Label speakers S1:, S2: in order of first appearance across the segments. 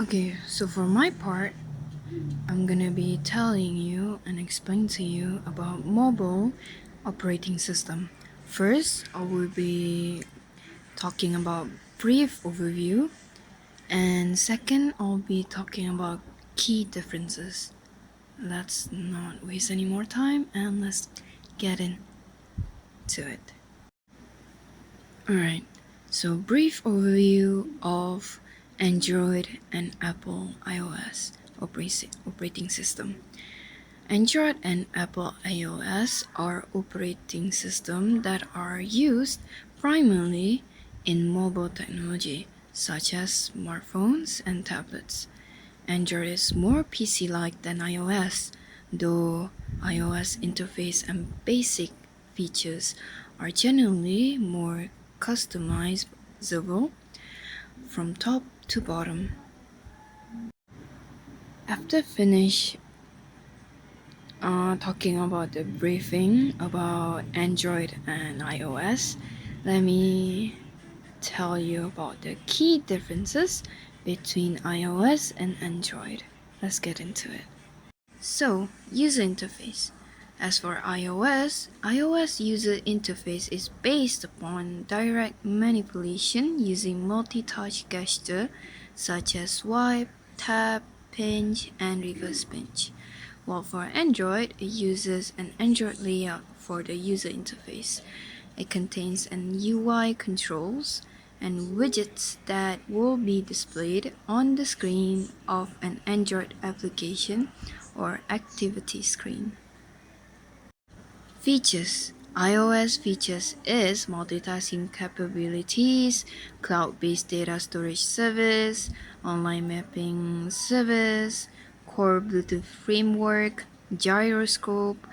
S1: Okay, so for my part, I'm gonna be telling you and explain to you about mobile operating system. First, I will be talking about brief overview, and second, I'll be talking about key differences. Let's not waste any more time and let's get into it. Alright, so brief overview of Android and Apple iOS operating system. Android and Apple iOS are operating systems that are used primarily in mobile technology, such as smartphones and tablets. Android is more PC-like than iOS, though iOS interface and basic features are generally more customizable from top to bottom. After finish talking about the briefing about Android and iOS, let me tell you about the key differences between iOS and Android. Let's get into it. So, user interface. As for iOS user interface is based upon direct manipulation using multi-touch gesture such as swipe, tap, pinch, and reverse pinch. While for Android, it uses an Android layout for the user interface. It contains an UI controls and widgets that will be displayed on the screen of an Android application or activity screen. Features. iOS features is multitasking capabilities, cloud-based data storage service, online mapping service, core Bluetooth framework, gyroscope,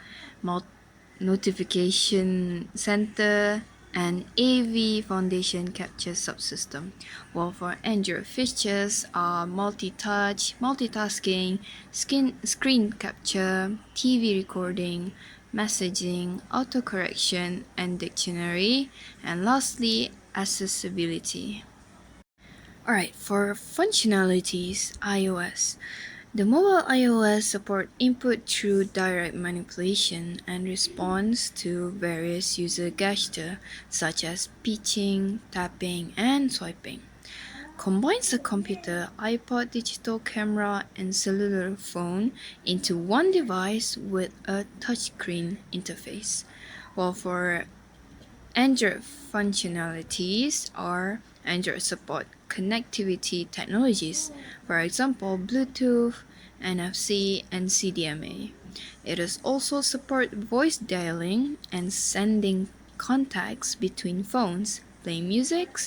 S1: notification center, and AV foundation capture subsystem. While for Android features are multi-touch, multitasking, screen capture, TV recording, messaging, autocorrection, and dictionary, and lastly, accessibility. Alright, for functionalities, iOS. The mobile iOS support input through direct manipulation and response to various user gestures such as pitching, tapping, and swiping. Combines the computer, iPod digital camera, and cellular phone into one device with a touchscreen interface. While for Android functionalities are Android support connectivity technologies, for example Bluetooth, NFC, and CDMA. It is also support voice dialing and sending contacts between phones, playing music,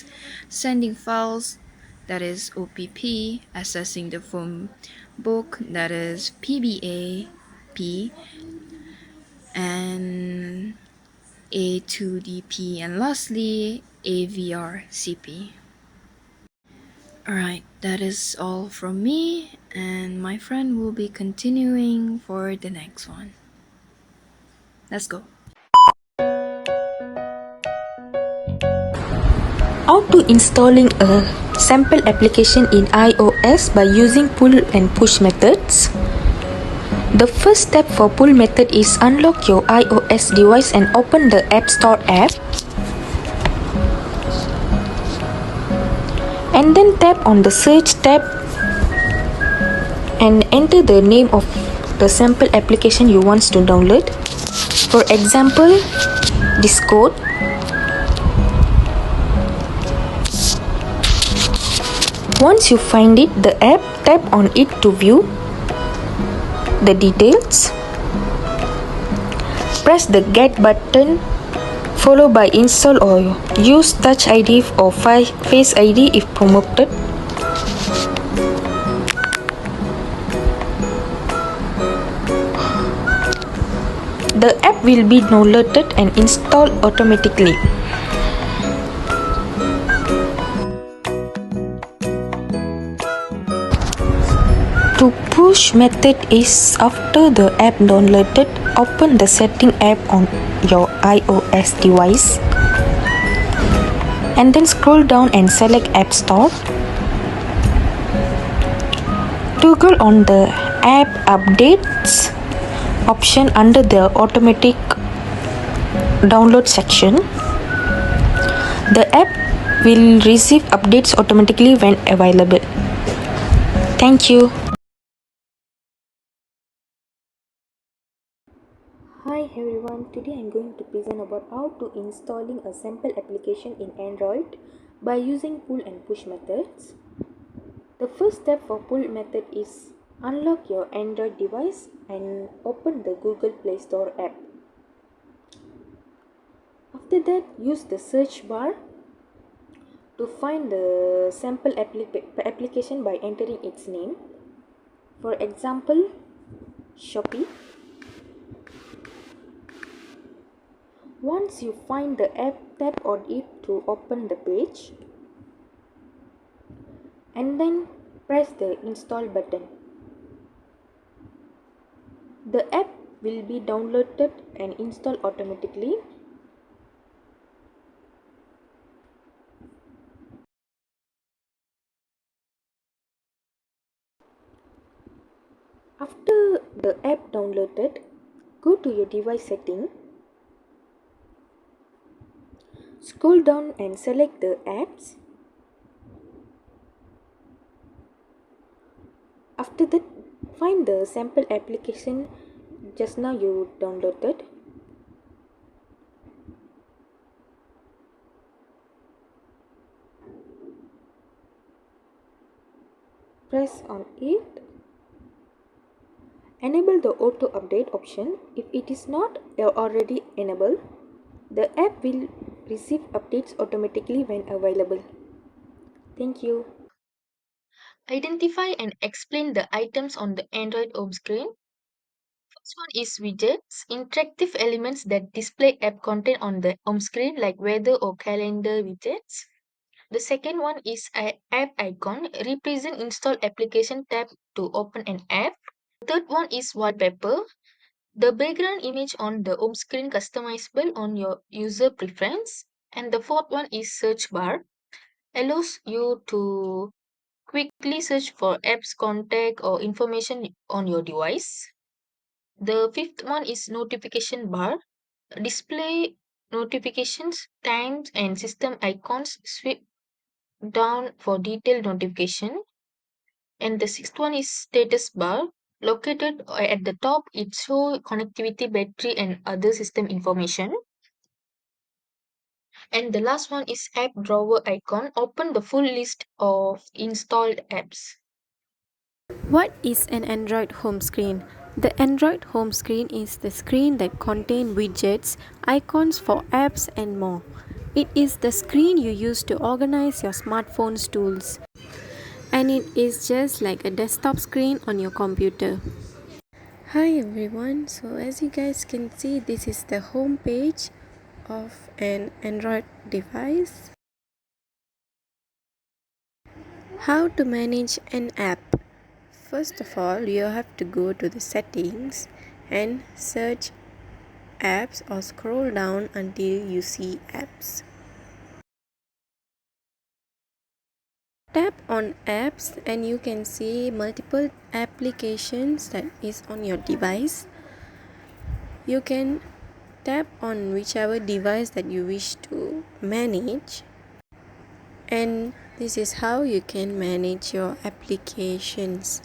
S1: sending files, that is OPP, accessing the phone book, that is PBT2, and A2DP, and lastly AVRCP. Alright, that is all from me, and my friend will be continuing for the next one. Let's go.
S2: How to installing a sample application in iOS by using pull and push methods. The first step for pull method is unlock your iOS device and open the App Store app. And then tap on the search tab and enter the name of the sample application you want to download. For example, Discord. Once you find it, the app, tap on it to view the details. Press the Get button, followed by Install or use Touch ID or Face ID if prompted. The app will be downloaded and installed automatically. To push method is after the app downloaded, open the setting app on your iOS device and then scroll down and select App Store. Toggle on the app updates option under the automatic download section. The app will receive updates automatically when available. Thank you. Hi everyone, today I'm going to present about how to installing a sample application in Android by using pull and push methods. The first step for pull method is unlock your Android device and open the Google Play Store app. After that, use the search bar to find the sample application by entering its name. For example, Shopee. Once you find the app, tap on it to open the page and then press the install button. The app will be downloaded and installed automatically. After the app downloaded, go to your device setting, scroll down and select the apps. After that, find the sample application just now you downloaded. Press on it. Enable the auto update option. If it is not already enabled, the app will receive updates automatically when available. Thank you. Identify and explain the items on the Android home screen. First one is widgets, interactive elements that display app content on the home screen like weather or calendar widgets. The second one is a app icon, represent install application tab to open an app. Third one is wallpaper, the background image on the home screen customizable on your user preference. And the fourth one is search bar, allows you to quickly search for apps, contact, or information on your device. The fifth one is notification bar, display notifications, times, and system icons. Swipe down for detailed notification. And the sixth one is status bar, located at the top. It shows connectivity, battery, and other system information. And the last one is app drawer icon, open the full list of installed apps.
S3: What is an Android home screen? The Android home screen is the screen that contains widgets, icons for apps, and more. It is the screen you use to organize your smartphone's tools. And it is just like a desktop screen on your computer. Hi everyone, so as you guys can see, this is the home page of an Android device. How to manage an app? First of all, you have to go to the settings and search apps or scroll down until you see apps. Tap on apps and you can see multiple applications that is on your device. You can tap on whichever device that you wish to manage, and this is how you can manage your applications.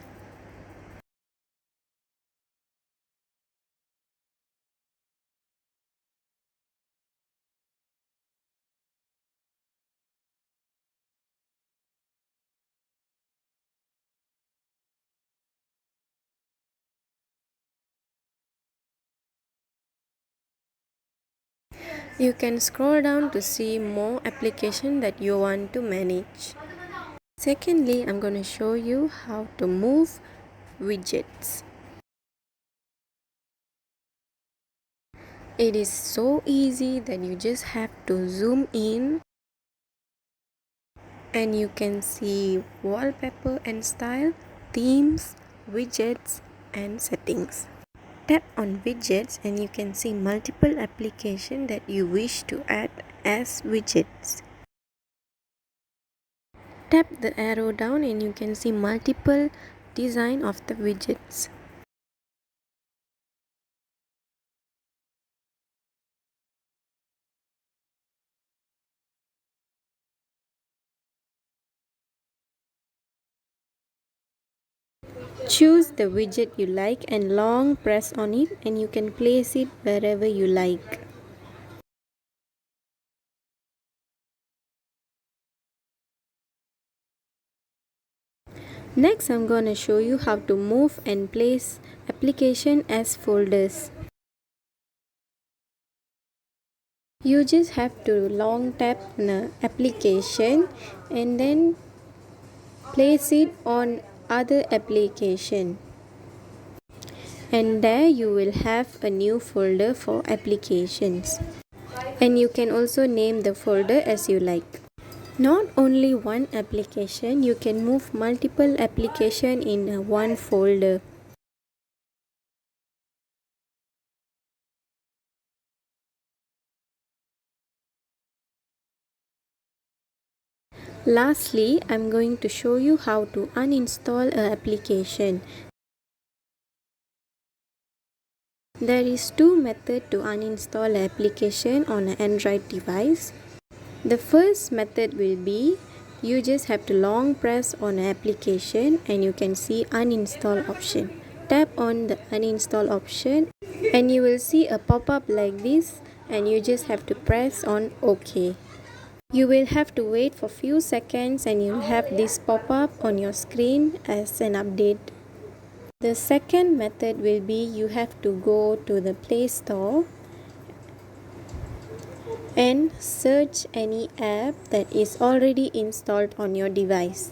S3: You can scroll down to see more applications that you want to manage. Secondly, I'm going to show you how to move widgets. It is so easy that you just have to zoom in and you can see wallpaper and style, themes, widgets, and settings. Tap on widgets and you can see multiple applications that you wish to add as widgets. Tap the arrow down and you can see multiple design of the widgets. Choose the widget you like and long press on it, and you can place it wherever you like. Next, I'm going to show you how to move and place application as folders. You just have to long tap on the application and then place it on other application. And there you will have a new folder for applications. And you can also name the folder as you like. Not only one application, you can move multiple application in one folder. Lastly, I'm going to show you how to uninstall an application. There is two methods to uninstall an application on an Android device. The first method will be you just have to long press on an application and you can see uninstall option. Tap on the uninstall option and you will see a pop-up like this, and you just have to press on OK. You will have to wait for few seconds and you'll have this pop-up on your screen as an update. The second method will be you have to go to the Play Store and search any app that is already installed on your device.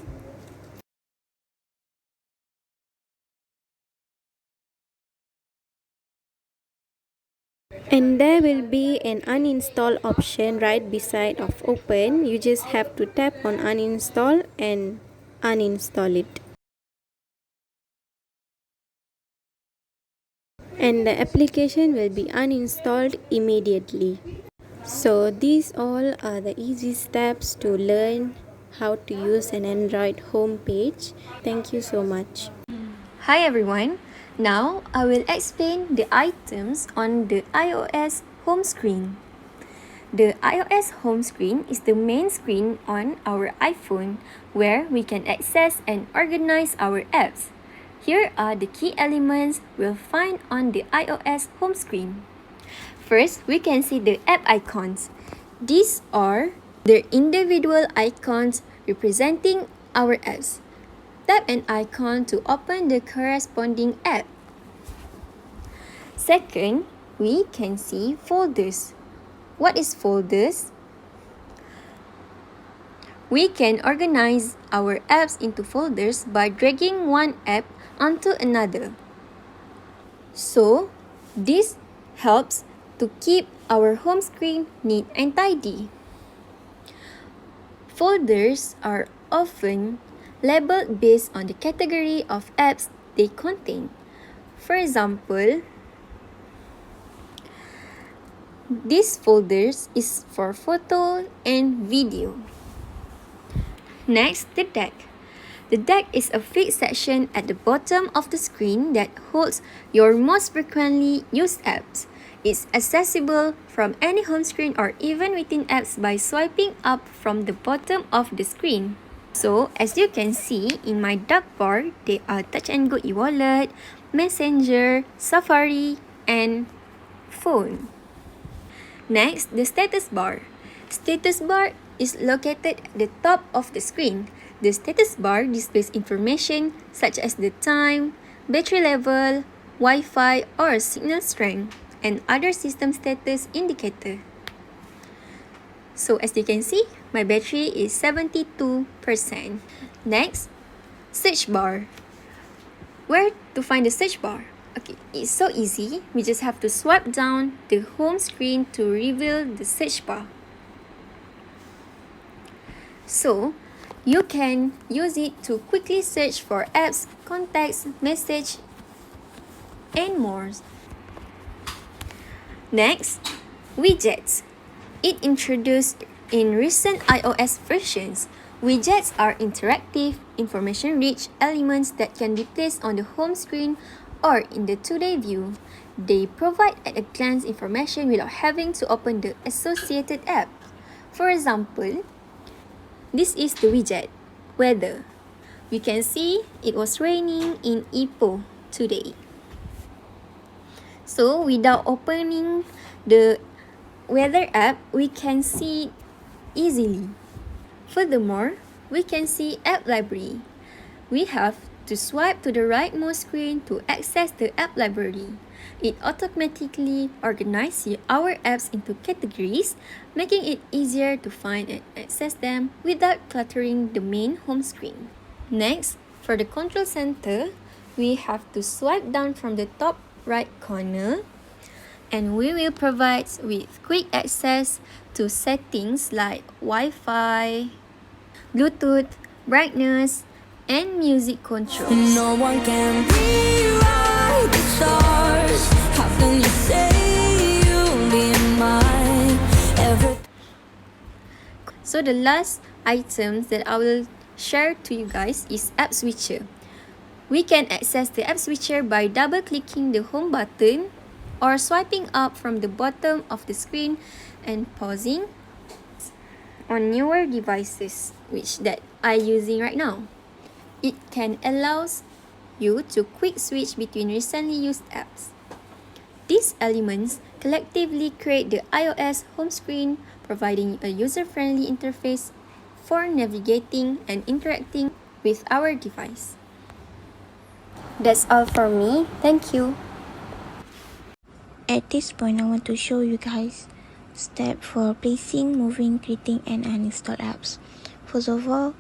S3: And there will be an uninstall option right beside of open. You just have to tap on uninstall and uninstall it. And the application will be uninstalled immediately. So these all are the easy steps to learn how to use an Android home page. Thank you so much.
S4: Hi everyone! Now I will explain the items on the iOS home screen. The iOS home screen is the main screen on our iPhone where we can access and organize our apps. Here are the key elements we'll find on the iOS home screen. First, we can see the app icons. These are the individual icons representing our apps. Tap an icon to open the corresponding app. Second, we can see folders. What is folders? We can organize our apps into folders by dragging one app onto another. So, this helps to keep our home screen neat and tidy. Folders are often labeled based on the category of apps they contain. For example, this folders is for photo and video. Next, the deck. The deck is a fixed section at the bottom of the screen that holds your most frequently used apps. It's accessible from any home screen or even within apps by swiping up from the bottom of the screen. So, as you can see in my dark bar, they are Touch and Go e-wallet, Messenger, Safari, and phone. Next, the status bar. Status bar is located at the top of the screen. The status bar displays information such as the time, battery level, Wi-Fi or signal strength, and other system status indicator. So as you can see, my battery is 72%. Next, search bar. Where to find the search bar? Okay, it's so easy. We just have to swipe down the home screen to reveal the search bar. So, you can use it to quickly search for apps, contacts, message, and more. Next, widgets. It introduced in recent iOS versions. Widgets are interactive, information-rich elements that can be placed on the home screen or in the 2D view. They provide at-a-glance information without having to open the associated app. For example, this is the widget, Weather. We can see it was raining in Ipoh today. So, without opening the weather app, we can see easily. Furthermore, we can see app library. We have to swipe to the rightmost screen to access the app library. It automatically organizes our apps into categories, making it easier to find and access them without cluttering the main home screen. Next, for the control center, we have to swipe down from the top right corner, and we will provide with quick access to settings like Wi-Fi, Bluetooth, brightness, and music controls.
S5: No one can rewrite the stars. How can you say you'll be mine?
S4: So the last items that I will share to you guys is App Switcher. We can access the App Switcher by double-clicking the home button or swiping up from the bottom of the screen and pausing on newer devices, which that I'm using right now. It can allow you to quick switch between recently used apps. These elements collectively create the iOS home screen, providing a user-friendly interface for navigating and interacting with our device. That's all for me. Thank you.
S6: At this point, I want to show you guys steps for placing, moving, creating, and uninstall apps. First of all,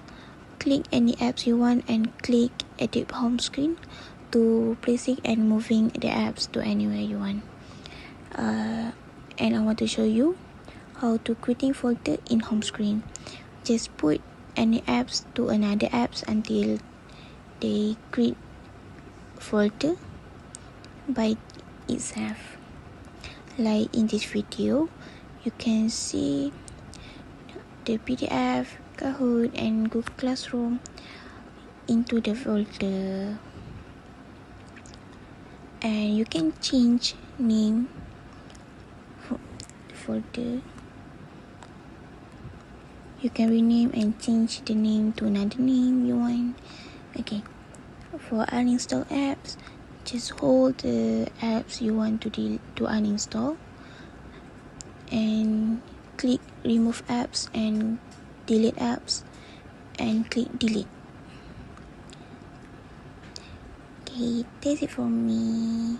S6: click any apps you want and click edit home screen to placing and moving the apps to anywhere you want. And I want to show you how to creating folder in home screen. Just put any apps to another apps until they create folder by itself. Like in this video, you can see the PDF, Kahoot, and Google Classroom into the folder. And you can change name folder. You can rename and change the name to another name you want. Okay. For uninstall apps, just hold the apps you want to uninstall and click remove apps and delete apps and click delete. Okay, that's it for me.